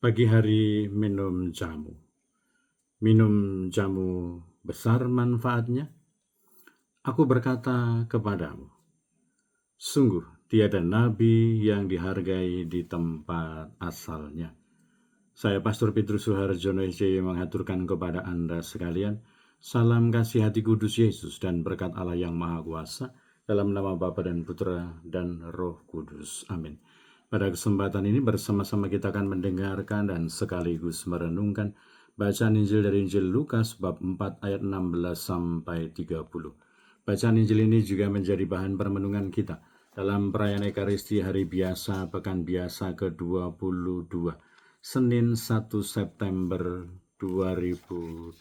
Pagi hari minum jamu. Minum jamu besar manfaatnya. Aku berkata kepadamu, sungguh tiada nabi yang dihargai di tempat asalnya. Saya Pastor Petrus Suharjono SJ mengaturkan kepada Anda sekalian, salam kasih hati kudus Yesus dan berkat Allah yang Maha Kuasa, dalam nama Bapa dan Putra dan Roh Kudus. Amin. Pada kesempatan ini bersama-sama kita akan mendengarkan dan sekaligus merenungkan bacaan Injil dari Injil Lukas bab 4 ayat 16 sampai 30. Bacaan Injil ini juga menjadi bahan permenungan kita dalam perayaan Ekaristi Hari Biasa Pekan Biasa ke-22, Senin 1 September 2025.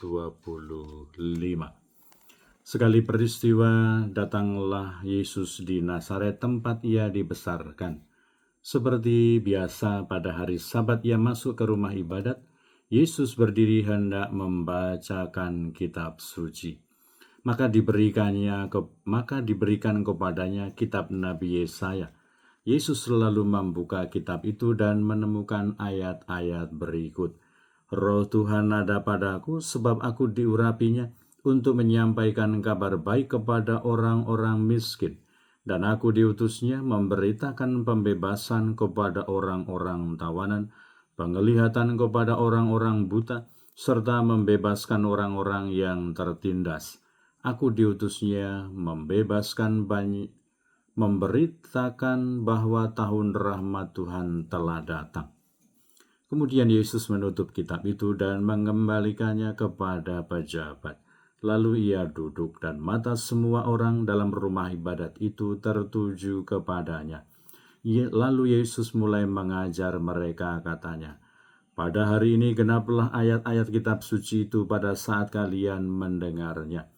Sekali peristiwa, datanglah Yesus di Nazaret tempat ia dibesarkan. Seperti biasa pada hari Sabat ia masuk ke rumah ibadat. Yesus berdiri hendak membacakan kitab suci. Maka diberikan kepadanya kitab Nabi Yesaya. Yesus selalu membuka kitab itu dan menemukan ayat-ayat berikut. Roh Tuhan ada padaku sebab aku diurapinya untuk menyampaikan kabar baik kepada orang-orang miskin. Dan aku diutusnya memberitakan pembebasan kepada orang-orang tawanan, penglihatan kepada orang-orang buta, serta membebaskan orang-orang yang tertindas. Aku diutusnya memberitakan bahwa tahun rahmat Tuhan telah datang. Kemudian Yesus menutup kitab itu dan mengembalikannya kepada pejabat. Lalu ia duduk dan mata semua orang dalam rumah ibadat itu tertuju kepadanya. Lalu Yesus mulai mengajar mereka, katanya, pada hari ini genaplah ayat-ayat kitab suci itu pada saat kalian mendengarnya.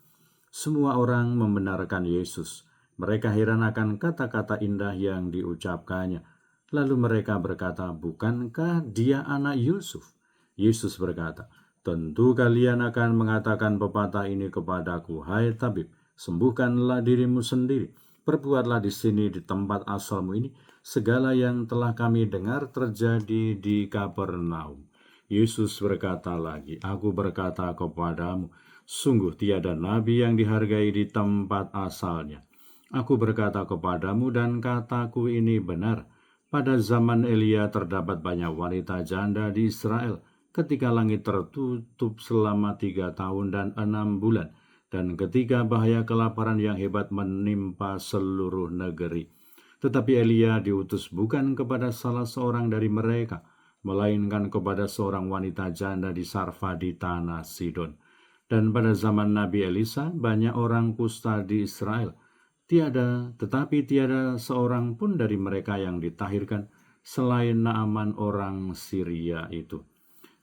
Semua orang membenarkan Yesus. Mereka heran akan kata-kata indah yang diucapkannya. Lalu mereka berkata, bukankah dia anak Yusuf? Yesus berkata, tentu kalian akan mengatakan pepatah ini kepadaku, hai tabib, sembuhkanlah dirimu sendiri. Perbuatlah di sini di tempat asalmu ini segala yang telah kami dengar terjadi di Kapernaum. Yesus berkata lagi, aku berkata kepadamu, sungguh tiada nabi yang dihargai di tempat asalnya. Aku berkata kepadamu dan kataku ini benar. Pada zaman Elia terdapat banyak wanita janda di Israel ketika langit tertutup selama 3 tahun dan 6 bulan. Dan ketika bahaya kelaparan yang hebat menimpa seluruh negeri. Tetapi Elia diutus bukan kepada salah seorang dari mereka, melainkan kepada seorang wanita janda di Sarfa di tanah Sidon. Dan pada zaman Nabi Elisa, banyak orang kusta di Israel. Tetapi tiada seorang pun dari mereka yang ditahirkan selain Naaman orang Syria itu.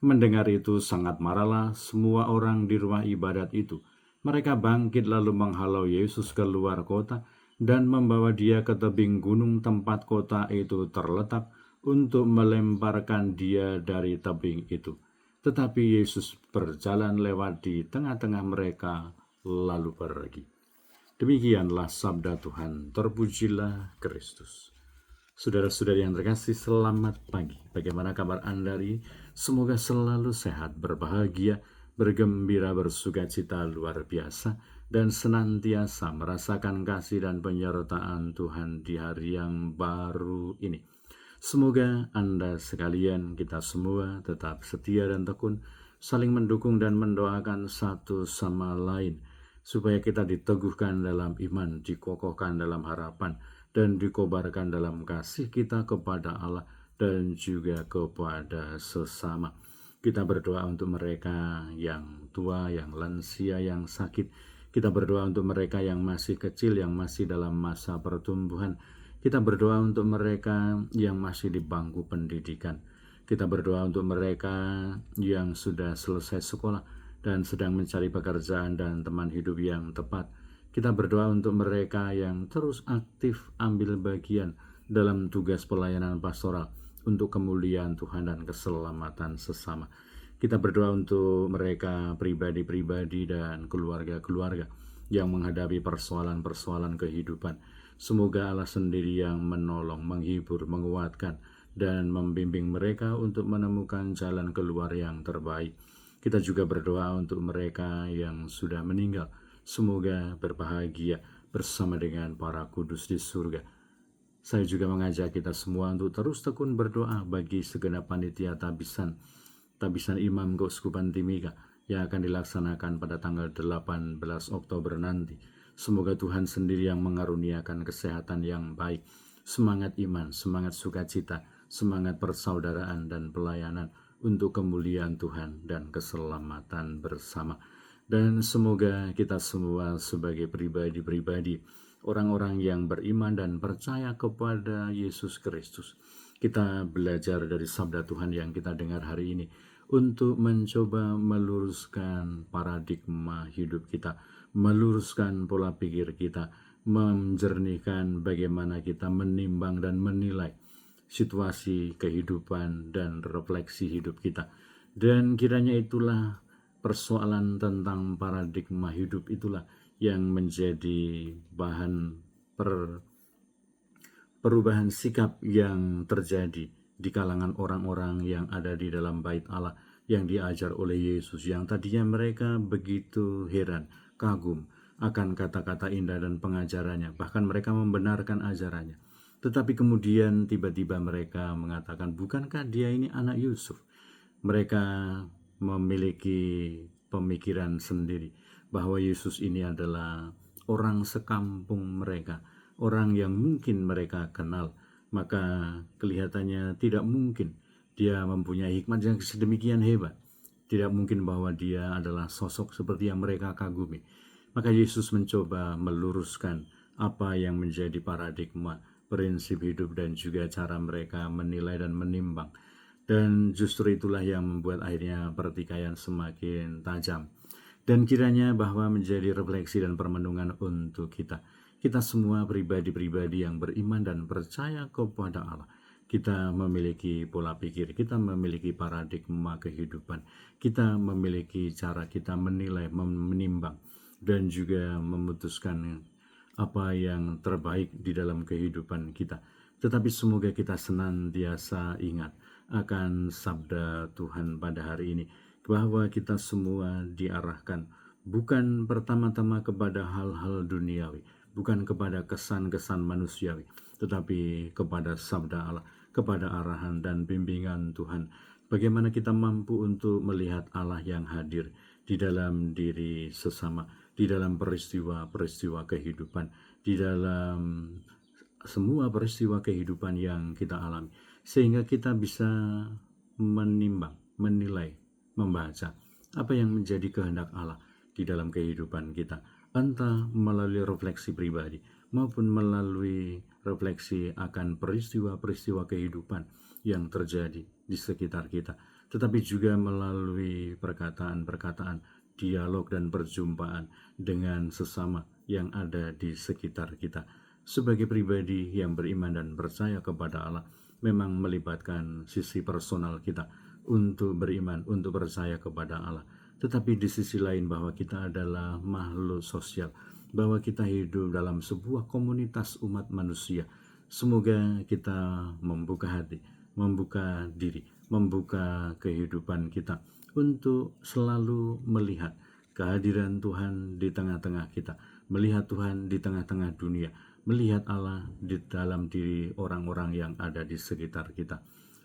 Mendengar itu sangat marahlah semua orang di rumah ibadat itu. Mereka bangkit lalu menghalau Yesus keluar kota dan membawa dia ke tebing gunung tempat kota itu terletak untuk melemparkan dia dari tebing itu. Tetapi Yesus berjalan lewat di tengah-tengah mereka lalu pergi. Demikianlah sabda Tuhan, terpujilah Kristus. Saudara-saudari yang terkasih, selamat pagi. Bagaimana kabar Anda hari ini? Semoga selalu sehat, berbahagia, bergembira, bersukacita luar biasa, dan senantiasa merasakan kasih dan penyertaan Tuhan di hari yang baru ini. Semoga Anda sekalian, kita semua tetap setia dan tekun, saling mendukung dan mendoakan satu sama lain, supaya kita diteguhkan dalam iman, dikokohkan dalam harapan, dan dikobarkan dalam kasih kita kepada Allah dan juga kepada sesama. Kita berdoa untuk mereka yang tua, yang lansia, yang sakit. Kita berdoa untuk mereka yang masih kecil, yang masih dalam masa pertumbuhan. Kita berdoa untuk mereka yang masih di bangku pendidikan. Kita berdoa untuk mereka yang sudah selesai sekolah dan sedang mencari pekerjaan dan teman hidup yang tepat. Kita berdoa untuk mereka yang terus aktif ambil bagian dalam tugas pelayanan pastoral untuk kemuliaan Tuhan dan keselamatan sesama. Kita berdoa untuk mereka pribadi-pribadi dan keluarga-keluarga yang menghadapi persoalan-persoalan kehidupan. Semoga Allah sendiri yang menolong, menghibur, menguatkan, dan membimbing mereka untuk menemukan jalan keluar yang terbaik. Kita juga berdoa untuk mereka yang sudah meninggal. Semoga berbahagia bersama dengan para kudus di surga. Saya juga mengajak kita semua untuk terus tekun berdoa bagi segenap panitia tabisan Imam Keuskupan Timika yang akan dilaksanakan pada tanggal 18 Oktober nanti. Semoga Tuhan sendiri yang mengaruniakan kesehatan yang baik, semangat iman, semangat sukacita, semangat persaudaraan dan pelayanan untuk kemuliaan Tuhan dan keselamatan bersama. Dan semoga kita semua sebagai pribadi-pribadi, orang-orang yang beriman dan percaya kepada Yesus Kristus, kita belajar dari sabda Tuhan yang kita dengar hari ini untuk mencoba meluruskan paradigma hidup kita, meluruskan pola pikir kita, menjernihkan bagaimana kita menimbang dan menilai situasi kehidupan dan refleksi hidup kita. Dan kiranya itulah persoalan tentang paradigma hidup itulah yang menjadi bahan perubahan sikap yang terjadi di kalangan orang-orang yang ada di dalam bait Allah yang diajar oleh Yesus, yang tadinya mereka begitu heran, kagum akan kata-kata indah dan pengajarannya, bahkan mereka membenarkan ajarannya. Tetapi kemudian tiba-tiba mereka mengatakan, bukankah dia ini anak Yusuf? Mereka memiliki pemikiran sendiri bahwa Yesus ini adalah orang sekampung mereka, orang yang mungkin mereka kenal. Maka kelihatannya tidak mungkin dia mempunyai hikmat yang sedemikian hebat. Tidak mungkin bahwa dia adalah sosok seperti yang mereka kagumi. Maka Yesus mencoba meluruskan apa yang menjadi paradigma, prinsip hidup dan juga cara mereka menilai dan menimbang. Dan justru itulah yang membuat akhirnya pertikaian semakin tajam. Dan kiranya bahwa menjadi refleksi dan permenungan untuk kita. Kita semua pribadi-pribadi yang beriman dan percaya kepada Allah. Kita memiliki pola pikir, kita memiliki paradigma kehidupan. Kita memiliki cara kita menilai, menimbang, dan juga memutuskan apa yang terbaik di dalam kehidupan kita. Tetapi semoga kita senantiasa ingat akan sabda Tuhan pada hari ini, bahwa kita semua diarahkan bukan pertama-tama kepada hal-hal duniawi, bukan kepada kesan-kesan manusiawi, tetapi kepada sabda Allah, kepada arahan dan bimbingan Tuhan. Bagaimana kita mampu untuk melihat Allah yang hadir di dalam diri sesama, di dalam peristiwa-peristiwa kehidupan, di dalam semua peristiwa kehidupan yang kita alami, sehingga kita bisa menimbang, menilai, membaca apa yang menjadi kehendak Allah di dalam kehidupan kita, entah melalui refleksi pribadi maupun melalui refleksi akan peristiwa-peristiwa kehidupan yang terjadi di sekitar kita, tetapi juga melalui perkataan-perkataan, dialog dan perjumpaan dengan sesama yang ada di sekitar kita. Sebagai pribadi yang beriman dan percaya kepada Allah, memang melibatkan sisi personal kita untuk beriman, untuk percaya kepada Allah. Tetapi di sisi lain bahwa kita adalah makhluk sosial, bahwa kita hidup dalam sebuah komunitas umat manusia. Semoga kita membuka hati, membuka diri, membuka kehidupan kita untuk selalu melihat kehadiran Tuhan di tengah-tengah kita, melihat Tuhan di tengah-tengah dunia, melihat Allah di dalam diri orang-orang yang ada di sekitar kita.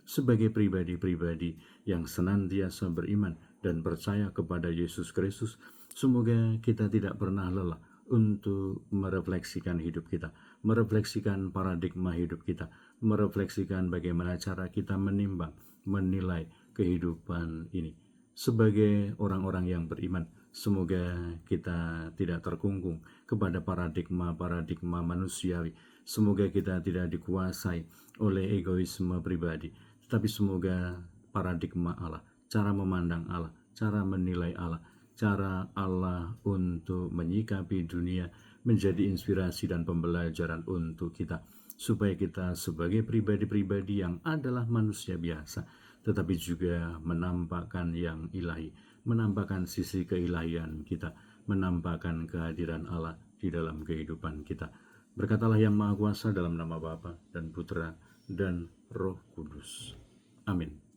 Sebagai pribadi-pribadi yang senantiasa beriman dan percaya kepada Yesus Kristus, semoga kita tidak pernah lelah untuk merefleksikan hidup kita, merefleksikan paradigma hidup kita, merefleksikan bagaimana cara kita menimbang, menilai kehidupan ini. Sebagai orang-orang yang beriman, semoga kita tidak terkungkung kepada paradigma-paradigma manusiawi. Semoga kita tidak dikuasai oleh egoisme pribadi, tetapi semoga paradigma Allah, cara memandang Allah, cara menilai Allah, cara Allah untuk menyikapi dunia menjadi inspirasi dan pembelajaran untuk kita, supaya kita sebagai pribadi-pribadi yang adalah manusia biasa, tetapi juga menampakkan yang ilahi, menampakkan sisi keilahian kita, menampakkan kehadiran Allah di dalam kehidupan kita. Berkatalah yang Maha Kuasa dalam nama Bapa dan Putra dan Roh Kudus. Amin.